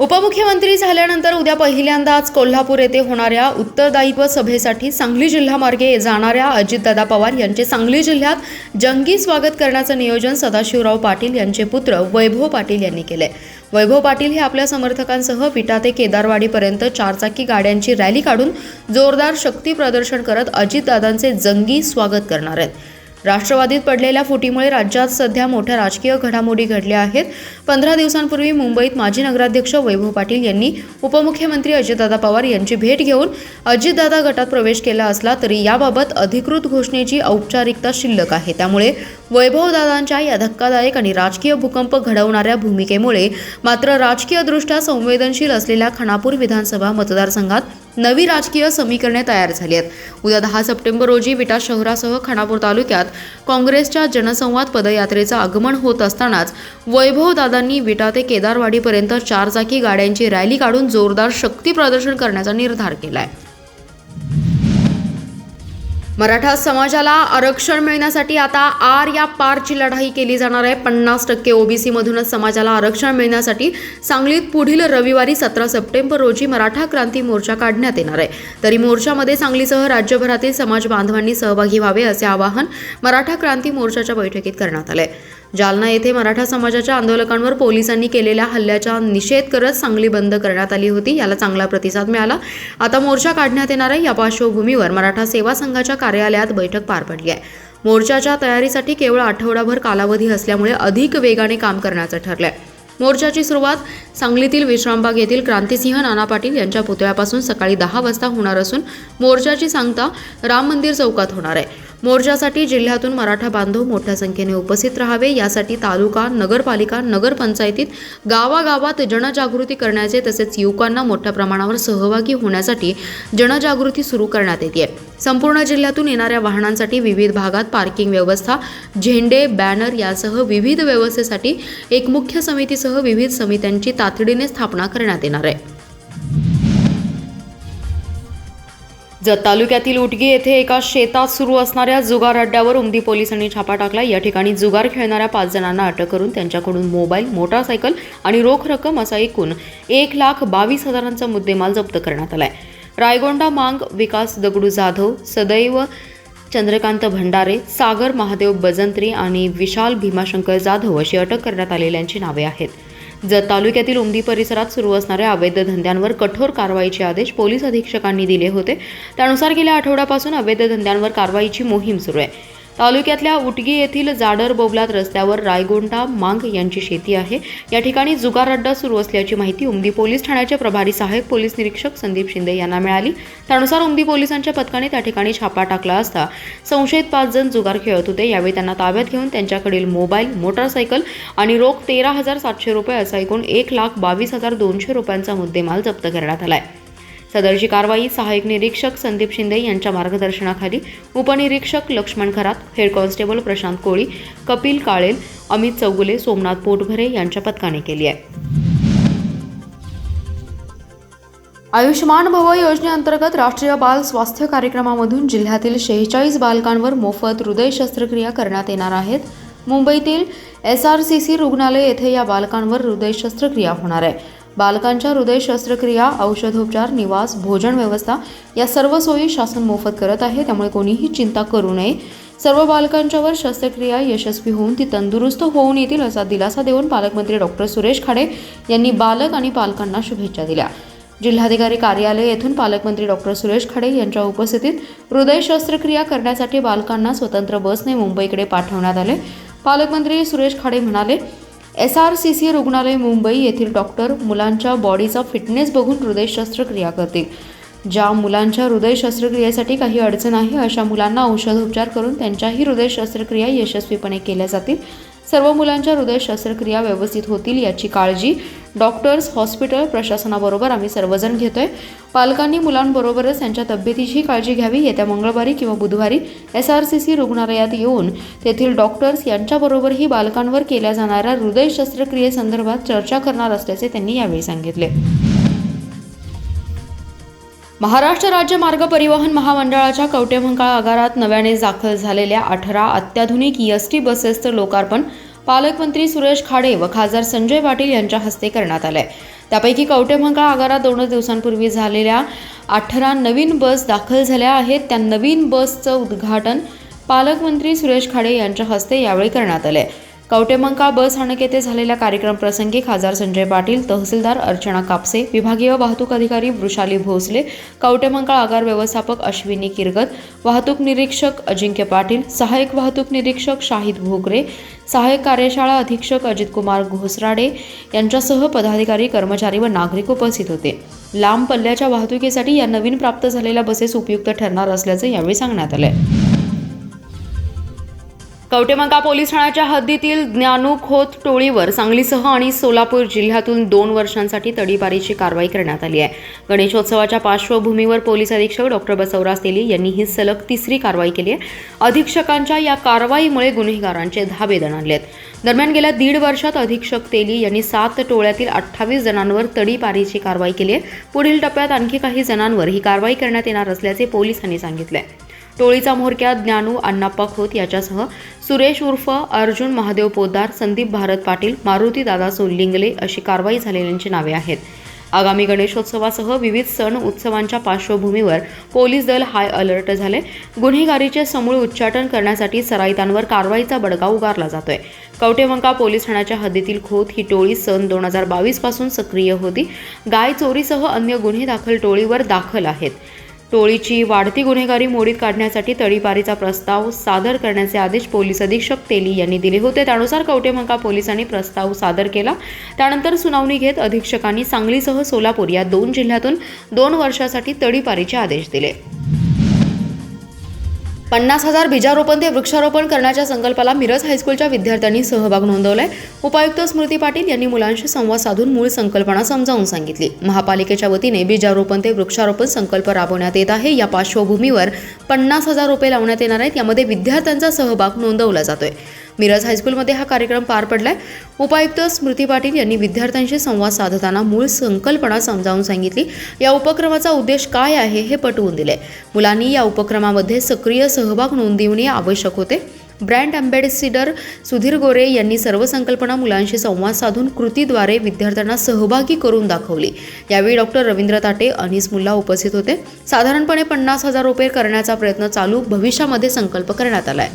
उपमुख्यमंत्री झाल्यानंतर उद्या पहिल्यांदाच कोल्हापूर येथे होणाऱ्या उत्तरदायित्व सभेसाठी सांगली जिल्हा मार्गे जाणाऱ्या अजितदादा पवार यांचे सांगली जिल्ह्यात जंगी स्वागत करण्याचं नियोजन सदाशिवराव पाटील यांचे पुत्र वैभव पाटील यांनी केले। वैभव पाटील हे आपल्या समर्थकांसह विटा ते केदारवाडीपर्यंत चारचाकी गाड्यांची रॅली काढून जोरदार शक्ती प्रदर्शन करत अजितदादांचे जंगी स्वागत करणार आहेत। राष्ट्रवादीत पडलेल्या फुटीमुळे राज्यात सध्या मोठ्या राजकीय घडामोडी घडल्या आहेत। 15 दिवसांपूर्वी मुंबईत माजी नगराध्यक्ष वैभव पाटील यांनी उपमुख्यमंत्री अजितदादा पवार यांची भेट घेऊन अजितदादा गटात प्रवेश केला असला तरी याबाबत अधिकृत घोषणेची औपचारिकता शिल्लक आहे। त्यामुळे वैभवदादांच्या या धक्कादायक आणि राजकीय भूकंप घडवणाऱ्या भूमिकेमुळे मात्र राजकीयदृष्ट्या संवेदनशील असलेल्या खानापूर विधानसभा मतदारसंघात नवी राजकीय समीकरणे तयार झाली आहेत। उद्या 10 सप्टेंबर रोजी विटा शहरासह खानापूर तालुक्यात काँग्रेसच्या जनसंवाद पदयात्रेचं आगमन होत असतानाच वैभवदादांनी विटा ते केदारवाडीपर्यंत चारचाकी गाड्यांची रॅली काढून जोरदार शक्ती प्रदर्शन करण्याचा निर्धार केलाय। मराठा समाजाला आरक्षण मिळण्यासाठी आता आर या पारची लढाई केली जाणार आहे। 50% ओबीसी मधूनच समाजाला आरक्षण मिळण्यासाठी सांगलीत पुढील रविवारी 17 सप्टेंबर रोजी मराठा क्रांती मोर्चा काढण्यात येणार आहे। तरी मोर्चामध्ये सांगलीसह राज्यभरातील समाज बांधवांनी सहभागी व्हावे असे आवाहन मराठा क्रांती मोर्चाच्या बैठकीत करण्यात आले। जालना येथे मराठा समाजाच्या आंदोलकांवर पोलिसांनी केलेल्या हल्ल्याचा निषेध करत सांगली बंद करण्यात आली होती। याला चांगला प्रतिसाद मिळाला। आता मोर्चा काढण्यात येणार आहे। या पार्श्वभूमीवर मराठा सेवा संघाच्या कार्यालयात बैठक पार पडली आहे। मोर्चाच्या तयारीसाठी केवळ आठवडाभर कालावधी असल्यामुळे अधिक वेगाने काम करण्याचं ठरलंय। मोर्चाची सुरुवात सांगलीतील विश्रामबाग येथील क्रांतिसिंह नाना पाटील यांच्या पुतळ्यापासून सकाळी 10 वाजता होणार असून मोर्चाची सांगता राम मंदिर चौकात होणार आहे। मोर्चासाठी जिल्ह्यातून मराठा बांधव मोठ्या संख्येने उपस्थित राहावे यासाठी तालुका, नगरपालिका, नगरपंचायतीत गावागावात जनजागृती करण्याचे तसेच युवकांना मोठ्या प्रमाणावर सहभागी होण्यासाठी जनजागृती सुरू करण्यात येते। संपूर्ण जिल्ह्यातून येणाऱ्या वाहनांसाठी विविध भागात पार्किंग व्यवस्था, झेंडे, बॅनर यासह विविध व्यवस्थेसाठी एक मुख्य समितीसह विविध समित्यांची तातडीने स्थापना करण्यात येणार आहे। जत तालुक्यातील उटगी येथे एका शेतात सुरू असणाऱ्या जुगार अड्ड्यावर उमदी पोलिसांनी छापा टाकला। या ठिकाणी जुगार खेळणाऱ्या 5 जणांना अटक करून त्यांच्याकडून मोबाईल, मोटारसायकल आणि रोख रक्कम असा एकूण 1,22,000चा मुद्देमाल जप्त करण्यात आलाय। रायगोंडा मांग विकास दगडू जाधव, सदैव चंद्रकांत भंडारे, सागर महादेव बजंत्री आणि विशाल भीमाशंकर जाधव अशी अटक करण्यात आलेल्यांची नावे आहेत। जत तालुक्यातील उमदी परिसरात सुरू असणाऱ्या अवैध धंद्यांवर कठोर कारवाईचे आदेश पोलीस अधीक्षकांनी दिले होते। त्यानुसार गेल्या आठवड्यापासून अवैध धंद्यांवर कारवाईची मोहीम सुरू आहे। तालुक्यातल्या उटगी येथील जाडर बोबलात रस्त्यावर रायगोंडा मांग यांची शेती आहे। या ठिकाणी जुगार अड्डा सुरू असल्याची माहिती उमदी पोलीस ठाण्याचे प्रभारी सहाय्यक पोलीस निरीक्षक संदीप शिंदे यांना मिळाली। त्यानुसार उमदी पोलिसांच्या पथकाने त्या ठिकाणी छापा टाकला असता संशयित 5 जण जुगार खेळत होते। यावेळी त्यांना ताब्यात घेऊन त्यांच्याकडील मोबाईल, मोटारसायकल आणि रोख 13,700 रुपये असा एकूण 1,22,200 रुपयांचा मुद्देमाल जप्त करण्यात आलाय। सदरची कारवाई सहाय्यक निरीक्षक संदीप शिंदे यांच्या मार्गदर्शनाखाली उपनिरीक्षक लक्ष्मण खरात, हेड कॉन्स्टेबल प्रशांत कोळी, कपिल काळेल, अमित चौगुले, सोमनाथ पोटभरे यांच्या पथकाने केली आहे। आयुष्मान भव योजनेअंतर्गत राष्ट्रीय बाल स्वास्थ्य कार्यक्रमामधून जिल्ह्यातील 46 बालकांवर मोफत हृदय शस्त्रक्रिया करण्यात येणार आहेत। मुंबईतील SRCC रुग्णालय येथे या बालकांवर हृदय शस्त्रक्रिया होणार आहे। बालकांच्या हृदय शस्त्रक्रिया, औषधोपचार, निवास, भोजन व्यवस्था या सर्व सोयी शासन मोफत करत आहे। त्यामुळे कोणीही चिंता करू नये। सर्व बालकांच्यावर शस्त्रक्रिया यशस्वी होऊन ती तंदुरुस्त होऊन येतील असा दिलासा देऊन पालकमंत्री डॉक्टर सुरेश खाडे यांनी बालक आणि पालकांना शुभेच्छा दिल्या। जिल्हाधिकारी कार्यालय येथून पालकमंत्री डॉक्टर सुरेश खाडे यांच्या उपस्थितीत हृदय शस्त्रक्रिया करण्यासाठी बालकांना स्वतंत्र बसने मुंबईकडे पाठवण्यात आले। पालकमंत्री सुरेश खाडे म्हणाले, SRCC रुग्णालय मुंबई येथील डॉक्टर मुलांच्या बॉडीचा फिटनेस बघून हृदय शस्त्रक्रिया करतील। ज्या मुलांच्या हृदय शस्त्रक्रियेसाठी काही अडचण आहे अशा मुलांना औषधोपचार करून त्यांच्याही हृदय शस्त्रक्रिया यशस्वीपणे केल्या जातील। सर्व मुलांच्या हृदय शस्त्रक्रिया व्यवस्थित होतील याची काळजी डॉक्टर्स, हॉस्पिटल प्रशासनाबरोबर आम्ही सर्वजण घेतोय। पालकांनी मुलांबरोबरच त्यांच्या तब्येतीची काळजी घ्यावी। येत्या मंगळवारी किंवा बुधवारी SRCC रुग्णालयात येऊन तेथील डॉक्टर्स यांच्याबरोबरही बालकांवर केल्या जाणाऱ्या हृदय शस्त्रक्रियेसंदर्भात चर्चा करणार असल्याचे त्यांनी यावेळी सांगितले। महाराष्ट्र राज्य मार्ग परिवहन महामंडळाच्या कवटेमंकाळ आगारात नव्याने दाखल झालेल्या 18 अत्याधुनिक EST बसेसचं लोकार्पण पालकमंत्री सुरेश खाडे व खासदार संजय पाटील यांच्या हस्ते करण्यात आले। त्यापैकी कवठेमहांकाळ आगारात 2 दिवसांपूर्वी झालेल्या 18 नवीन बस दाखल झाल्या आहेत. त्या नवीन बसचं उद्घाटन पालकमंत्री सुरेश खाडे यांच्या हस्ते यावेळी करण्यात आले. कवठेमहांकाळ बस स्थानक येथे झालेल्या कार्यक्रमप्रसंगी खासदार संजय पाटील, तहसीलदार अर्चना कापसे, विभागीय वाहतूक अधिकारी वृषाली भोसले, कवठेमहांकाळ आगार व्यवस्थापक अश्विनी किरगत, वाहतूक निरीक्षक अजिंक्य पाटील, सहाय्यक वाहतूक निरीक्षक शाहिद भोगरे, सहाय्यक कार्यशाळा अधीक्षक अजित कुमार घोसराडे यांच्यासह पदाधिकारी, कर्मचारी व नागरिक उपस्थित होते. लांब पल्ल्याच्या वाहतुकीसाठी या नवीन प्राप्त झालेल्या बसेस उपयुक्त ठरणार असल्याचे यावेळी सांगण्यात आले. कवठेमहांकाळ पोलीस ठाण्याच्या हद्दीतील ज्ञानू खोत टोळीवर सांगलीसह आणि सोलापूर जिल्ह्यातून 2 वर्षांसाठी तडीपारीची कारवाई करण्यात आली आहे. गणेशोत्सवाच्या पार्श्वभूमीवर पोलीस अधीक्षक डॉक्टर बसवराज तेली यांनी ही सलग 3री कारवाई केली आहे. अधीक्षकांच्या या कारवाईमुळे गुन्हेगारांचे धाबे दणाणले आहेत. दरम्यान गेल्या 1.5 वर्षात अधीक्षक तेली यांनी 7 टोळ्यातील 28 जणांवर तडीपारीची कारवाई केली आहे. पुढील टप्प्यात आणखी काही जणांवर ही कारवाई करण्यात येणार असल्याचे पोलिसांनी सांगितले. टोळीचा म्होरक्या ज्ञानू अण्णाप्पा खोत याच्यासह सुरेश उर्फ अर्जुन महादेव पोद्दार, संदीप भारत पाटील, मारुती दादा सोल्लिंगले अशी कारवाई झालेल्यांची नावे आहेत. आगामी गणेशोत्सवासह विविध सण उत्सवांच्या पार्श्वभूमीवर पोलीस दल हाय अलर्ट झाले. गुन्हेगारीचे समूळ उच्चाटन करण्यासाठी सराईतांवर कारवाईचा बडगा उगारला जातोय. कवठेमहांकाळ पोलीस ठाण्याच्या हद्दीतील खोत ही टोळी सन 2022 पासून सक्रिय होती. गाय चोरीसह अन्य गुन्हे दाखल टोळीवर दाखल आहेत. टोळीची वाढती गुन्हेगारी मोडीत काढण्यासाठी तडीपारीचा प्रस्ताव सादर करण्याचे आदेश पोलीस अधीक्षक तेली यांनी दिले होते. त्यानुसार कवठेमहांकाळ पोलिसांनी प्रस्ताव सादर केला. त्यानंतर सुनावणी घेत अधीक्षकांनी सांगलीसह सोलापूर या 2 जिल्ह्यातून 2 वर्षासाठी तडीपारीचे आदेश दिले. 50,000 बीजारोपण ते वृक्षारोपण करण्याच्या संकल्पाला मिरज हायस्कूलच्या विद्यार्थ्यांनी सहभाग नोंदवलाय. उपायुक्त स्मृती पाटील यांनी मुलांशी संवाद साधून मूळ संकल्पना समजावून सांगितली. महापालिकेच्या वतीने बीजारोपण ते वृक्षारोपण संकल्प राबवण्यात येत आहे. या पार्श्वभूमीवर 50,000 रोपे लावण्यात येणार आहेत. यामध्ये विद्यार्थ्यांचा सहभाग नोंदवला जातोय. मिरज हायस्कूलमध्ये हा कार्यक्रम पार पडलाय. उपायुक्त स्मृती पाटील यांनी विद्यार्थ्यांशी संवाद साधताना मूळ संकल्पना समजावून सांगितली. या उपक्रमाचा उद्देश काय आहे हे पटवून दिले. मुलांनी या उपक्रमामध्ये सक्रिय सहभाग नोंदविणे आवश्यक होते. ब्रँड अँबॅसेडर सुधीर गोरे यांनी सर्व संकल्पना मुलांशी संवाद साधून कृतीद्वारे विद्यार्थ्यांना सहभागी करून दाखवली. यावेळी डॉक्टर रवींद्र ताटे, अनिस मुल्ला उपस्थित होते. साधारणपणे 50,000 रोपे करण्याचा प्रयत्न चालू भविष्यामध्ये संकल्प करण्यात आलाय.